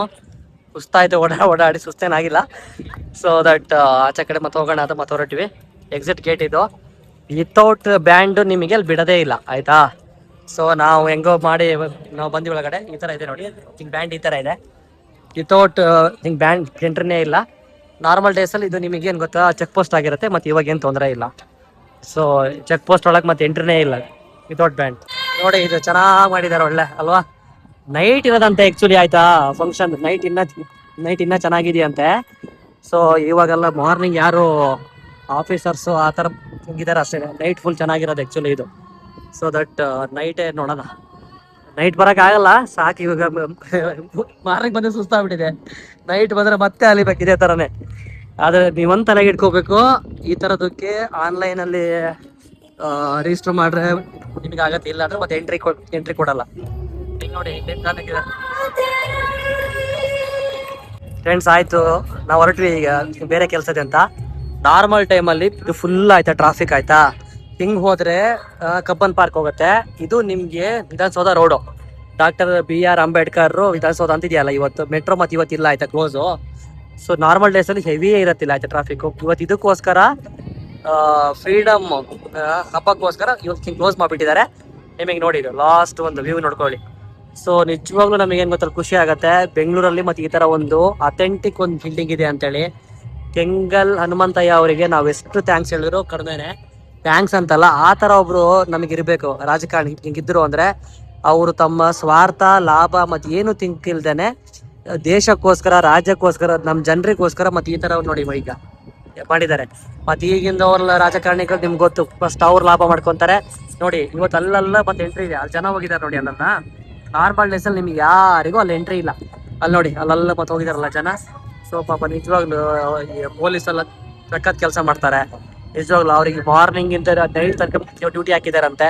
ಸುಸ್ತಾಯ್ತು, ಓಡಾಡಿ ಸುಸ್ತೇನಾಗಿಲ್ಲ. ಸೊ ದಟ್ ಆಚೆ ಕಡೆ ಮತ್ತೆ ಹೋಗೋಣ ಅಂತ ಮತ್ತೆ ಹೊರಟ್ವಿ. ಎಕ್ಸಿಟ್ ಗೇಟ್ ಇದು. ವಿತೌಟ್ ಬ್ಯಾಂಡ್ ನಿಮಗೆ ಅಲ್ಲಿ ಬಿಡೋದೇ ಇಲ್ಲ, ಆಯ್ತಾ. ಸೊ ನಾವು ಹೆಂಗೋ ಮಾಡಿ ನಾವು ಬಂದಿ ಒಳಗಡೆ. ಈ ಥರ ಇದೆ ನೋಡಿ, ಹಿಂಗೆ ಬ್ಯಾಂಡ್ ಈ ಥರ ಇದೆ. ವಿತೌಟ್ ಹಿಂಗೆ ಬ್ಯಾಂಡ್ ಎಂಟ್ರಿನೇ ಇಲ್ಲ. ನಾರ್ಮಲ್ ಡೇಸಲ್ಲಿ ಇದು ನಿಮಗೆ ಏನು ಗೊತ್ತಾ, ಚೆಕ್ ಪೋಸ್ಟ್ ಆಗಿರುತ್ತೆ. ಮತ್ತು ಇವಾಗ ಏನು ತೊಂದರೆ ಇಲ್ಲ. ಸೊ ಚೆಕ್ ಪೋಸ್ಟ್ ಒಳಗೆ ಮತ್ತೆ ಎಂಟ್ರಿನೇ ಇಲ್ಲ ವಿತೌಟ್ ಬ್ಯಾಂಡ್. ನೋಡಿ ಇದು ಚೆನ್ನಾಗಿ ಮಾಡಿದ್ದಾರೆ, ಒಳ್ಳೆ ಅಲ್ವಾ. ನೈಟ್ ಇರೋದಂತೆ ಆ್ಯಕ್ಚುಲಿ, ಆಯ್ತಾ. ಫಂಕ್ಷನ್ ನೈಟ್ ಇನ್ನೂ ಚೆನ್ನಾಗಿದೆಯಂತೆ. ಸೊ ಇವಾಗೆಲ್ಲ ಮಾರ್ನಿಂಗ್ ಯಾರು ಆಫೀಸರ್ಸು ಆ ಥರ ಹೋಗಿದ್ದಾರೆ ಅಷ್ಟೇ. ನೈಟ್ ಫುಲ್ ಚೆನ್ನಾಗಿರೋದು ಆ್ಯಕ್ಚುಲಿ ಇದು. ಸೊ ದಟ್ ನೈಟೇ ನೋಡೋಣ. ನೈಟ್ ಬರೋಕ್ಕಾಗಲ್ಲ, ಸಾಕು ಇವಾಗ. ಮಾರ್ನಿಂಗ್ ಬಂದರೆ ಸುಸ್ತಾಗ್ಬಿಟ್ಟಿದೆ. ನೈಟ್ ಬಂದರೆ ಮತ್ತೆ ಅಲಿಬೇಕು ಇದೇ ಥರನೇ. ಆದರೆ ನೀವೊಂದು ತಲೆಗೆ ಇಟ್ಕೋಬೇಕು, ಈ ಥರದಕ್ಕೆ ಆನ್ಲೈನಲ್ಲಿ ರಿಜಿಸ್ಟರ್ ಮಾಡ್ರೆ ನಿಮಗೆ ಆಗತ್ತೆ. ಇಲ್ಲ ಅಂದ್ರೆ ಮತ್ತೆ ಎಂಟ್ರಿ ಕೊಡಲ್ಲ. ಈಗ ನೋಡಿ ಫ್ರೆಂಡ್ಸ್, ಆಯಿತು ನಾವು ಹೊರಟ್ವಿ. ಈಗ ಬೇರೆ ಕೆಲಸ ಇದೆ ಅಂತ. ನಾರ್ಮಲ್ ಟೈಮಲ್ಲಿ ಇದು ಫುಲ್ ಆಯ್ತಾ ಟ್ರಾಫಿಕ್, ಆಯ್ತಾ. ಹಿಂಗೆ ಹೋದರೆ ಕಬ್ಬನ್ ಪಾರ್ಕ್ ಹೋಗುತ್ತೆ. ಇದು ನಿಮಗೆ Vidhana Soudha road, doctor BR Ambedkar Vidhana Soudha ಅಂತಿದೆಯಲ್ಲ. ಇವತ್ತು ಮೆಟ್ರೋ ಮತ್ತು ಇವತ್ತಿಲ್ಲ, ಆಯ್ತಾ, ಕ್ಲೋಸು. ಸೊ ನಾರ್ಮಲ್ ಡೇಸಲ್ಲಿ ಹೆವಿಯೇ ಇರತ್ತಿಲ್ಲ, ಆಯ್ತಾ, ಟ್ರಾಫಿಕ್ಕು. ಇವತ್ತು ಇದಕ್ಕೋಸ್ಕರ ಫ್ರೀಡಮ್ ಹಬ್ಬಕ್ಕೋಸ್ಕರ ಇವತ್ತು ಕ್ಲೋಸ್ ಮಾಡಿಬಿಟ್ಟಿದ್ದಾರೆ. ನಿಮಗೆ ನೋಡಿ, ಲಾಸ್ಟ್ ಒಂದು ವ್ಯೂ ನೋಡ್ಕೊಳ್ಳಿ. ಸೊ ನಿಜವಾಗ್ಲೂ ನಮಗೇನು ಗೊತ್ತಲ್ಲ, ಖುಷಿ ಆಗುತ್ತೆ. ಬೆಂಗಳೂರಲ್ಲಿ ಮತ್ತು ಈ ಥರ ಒಂದು ಅಥೆಂಟಿಕ್ ಒಂದು ಬಿಲ್ಡಿಂಗ್ ಇದೆ ಅಂತೇಳಿ ಕೆಂಗಲ್ ಹನುಮಂತಯ್ಯ ಅವರಿಗೆ ನಾವು ಎಷ್ಟು ಥ್ಯಾಂಕ್ಸ್ ಹೇಳಿದ್ರು ಕಡಿಮೆನೆ. ಥ್ಯಾಂಕ್ಸ್ ಅಂತಲ್ಲ, ಆ ಥರ ಒಬ್ಬರು ನಮಗಿರಬೇಕು ರಾಜಕಾರಣಿ. ಹಿಂಗಿದ್ರು ಅಂದರೆ ಅವರು ತಮ್ಮ ಸ್ವಾರ್ಥ ಲಾಭ ಮತ್ತು ಏನು ತಿಂಕಿಲ್ದೇನೆ ದೇಶಕ್ಕೋಸ್ಕರ, ರಾಜ್ಯಕ್ಕೋಸ್ಕರ, ನಮ್ಮ ಜನರಿಗೋಸ್ಕರ ಮತ್ತು ಈ ಥರ ನೋಡಿ ಈಗ ಮಾಡಿದ್ದಾರೆ. ಮತ್ತು ಈಗಿಂದ ಅವ್ರ ರಾಜಕಾರಣಿಗಳು ನಿಮ್ಗೆ ಗೊತ್ತು, ಫಸ್ಟ್ ಅವ್ರು ಲಾಭ ಮಾಡ್ಕೊತಾರೆ. ನೋಡಿ ಇವತ್ತು ಅಲ್ಲೆಲ್ಲ ಮತ್ತೆ ಎಂಟ್ರಿ ಇದೆ, ಅಲ್ಲಿ ಜನ ಹೋಗಿದ್ದಾರೆ ನೋಡಿ. ಅಲ್ಲೆಲ್ಲ ನಾರ್ಮಲ್ ಡೇಸಲ್ಲಿ ನಿಮ್ಗೆ ಯಾರಿಗೂ ಅಲ್ಲಿ ಎಂಟ್ರಿ ಇಲ್ಲ. ಅಲ್ಲಿ ನೋಡಿ ಅಲ್ಲೆಲ್ಲ ಮತ್ತೆ ಹೋಗಿದಾರಲ್ಲ ಜನ. ಸೊ ಪಾಪ ನಿಜವಾಗ್ಲು ಪೊಲೀಸ್ ಎಲ್ಲ ಸಖತ್ ಕೆಲಸ ಮಾಡ್ತಾರೆ. ನಿಜವಾಗ್ಲು ಅವ್ರಿಗೆ ಮಾರ್ನಿಂಗ್ ಇಂದ ನೈಟ್ ತನಕ ಡ್ಯೂಟಿ ಹಾಕಿದಾರಂತೆ.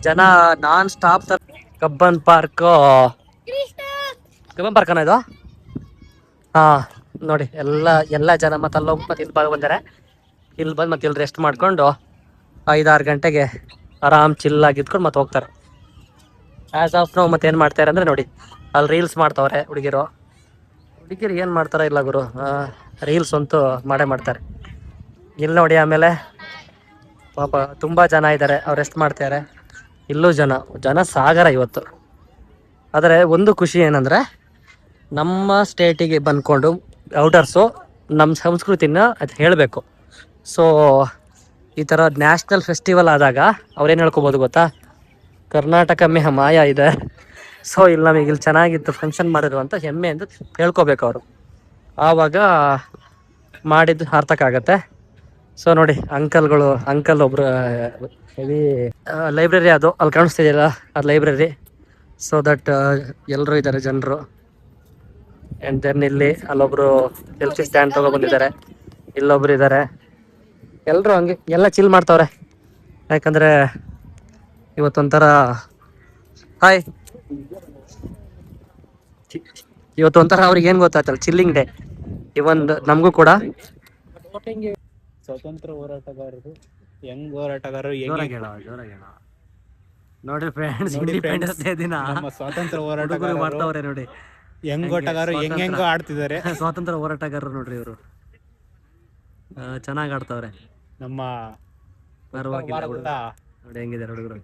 ಜನ ನಾನ್ ಸ್ಟಾಪ್. ಕಬ್ಬನ್ ಪಾರ್ಕ್ ಅನ್ನ ಇದು. ಹಾಂ ನೋಡಿ, ಎಲ್ಲ ಜನ ಮತ್ತೆ ಅಲ್ಲೋಗಿ ಮತ್ತೆ ಇಲ್ಲಿ ಬಂದರೆ ಇಲ್ಲಿ ಬಂದು ಮತ್ತೆ ಇಲ್ಲಿ ರೆಸ್ಟ್ ಮಾಡಿಕೊಂಡು 5-6 ಗಂಟೆಗೆ ಆರಾಮ್ ಚಿಲ್ಲಾಗಿ ಇದ್ಕೊಂಡು ಮತ್ತೆ ಹೋಗ್ತಾರೆ. ಆ್ಯಸ್ ಆಫ್ ನಾವು ಮತ್ತೆ ಏನು ಮಾಡ್ತಾರೆ ಅಂದರೆ ನೋಡಿ, ಅಲ್ಲಿ ರೀಲ್ಸ್ ಮಾಡ್ತವ್ರೆ ಹುಡುಗಿರು ಏನು ಮಾಡ್ತಾರೆ ಇಲ್ಲ ಗುರು, ರೀಲ್ಸ್ ಅಂತೂ ಮಾಡೇ ಮಾಡ್ತಾರೆ ಇಲ್ಲಿ ನೋಡಿ. ಆಮೇಲೆ ಪಾಪ ತುಂಬ ಜನ ಇದ್ದಾರೆ, ಅವ್ರು ರೆಸ್ಟ್ ಮಾಡ್ತಾರೆ. ಇಲ್ಲೂ ಜನ ಸಾಗರ ಇವತ್ತು. ಆದರೆ ಒಂದು ಖುಷಿ ಏನಂದರೆ, ನಮ್ಮ ಸ್ಟೇಟಿಗೆ ಬಂದ್ಕೊಂಡು ಔಟರ್ಸು ನಮ್ಮ ಸಂಸ್ಕೃತಿನ ಅದು ಹೇಳಬೇಕು. ಸೊ ಈ ಥರ ನ್ಯಾಷನಲ್ ಫೆಸ್ಟಿವಲ್ ಆದಾಗ ಅವ್ರೇನು ಹೇಳ್ಕೊಬೋದು ಗೊತ್ತಾ, ಕರ್ನಾಟಕ ಮೇ ಮಾಯ ಇದೆ. ಸೊ ಇಲ್ಲಿ ನಮಗೆ ಇಲ್ಲಿ ಚೆನ್ನಾಗಿತ್ತು ಫಂಕ್ಷನ್ ಮಾಡಿದ್ರು ಅಂತ ಹೆಮ್ಮೆ ಅಂತ ಹೇಳ್ಕೊಬೇಕು ಅವರು. ಆವಾಗ ಮಾಡಿದ್ದು ಸಾರ್ಥಕ್ಕಾಗತ್ತೆ. ಸೊ ನೋಡಿ ಅಂಕಲ್ ಒಬ್ರು ಹೆವಿ ಲೈಬ್ರರಿ, ಅದು ಅಲ್ಲಿ ಕಾಣಿಸ್ತಿದೆಯಲ್ಲ ಅದು ಲೈಬ್ರರಿ. ಸೊ ದಟ್ ಎಲ್ಲರೂ ಇದ್ದಾರೆ ಜನರು. ಆ್ಯಂಡ್ ದೆನ್ ಇಲ್ಲಿ ಅಲ್ಲೊಬ್ರು ಸೆಲ್ಫಿ ಸ್ಟ್ಯಾಂಡ್ ತೊಗೊಬಂದಿದ್ದಾರೆ, ಇಲ್ಲೊಬ್ರು ಇದ್ದಾರೆ. ಎಲ್ಲರೂ ಹಂಗೆ ಎಲ್ಲ ಚಿಲ್ ಮಾಡ್ತವ್ರೆ. ಯಾಕಂದರೆ ಇವತ್ತೊಂಥರ ಹಾಯ್, ಇವತ್ತೊಂಥರ ಅವ್ರಿಗೆ ಏನು ಗೊತ್ತಾಯ್ತಲ್ಲ, ಚಿಲ್ಲಿಂಗ್ ಡೇ. ಇವನ್ ನಮಗೂ ಕೂಡ. ಸ್ವತಂತ್ರ ಹೋರಾಟಗಾರರು, ಹೆಂಗ್ ಹೋರಾಟಗಾರರು ನೋಡಿ ಫ್ರೆಂಡ್ಸ್, ಇಂಡಿಪೆಂಡೆನ್ಸ್ ಡೇ ದಿನ ನಮ್ಮ ಸ್ವಾತಂತ್ರ್ಯ ಹೋರಾಟಗಾರರು ಮಾಡ್ತಾವ್ರೆ ನೋಡಿ. ಹೆಂಗ್ ಓಟಗಾರರು ಹೆಂಗೆಂಗೋ ಆಡ್ತಿದ್ದಾರೆ. ಸ್ವಾತಂತ್ರ್ಯ ಹೋರಾಟಗಾರರು ನೋಡ್ರಿ ಇವರು, ಚೆನ್ನಾಗಿ ಆಡ್ತಾವ್ರೆ. ನಮ್ಮ ಪರವಾಗಿಲ್ಲ ಭಾರತದ ನೋಡಿ ಹೆಂಗಿದ್ದಾರೆ ಹುಡುಗರು.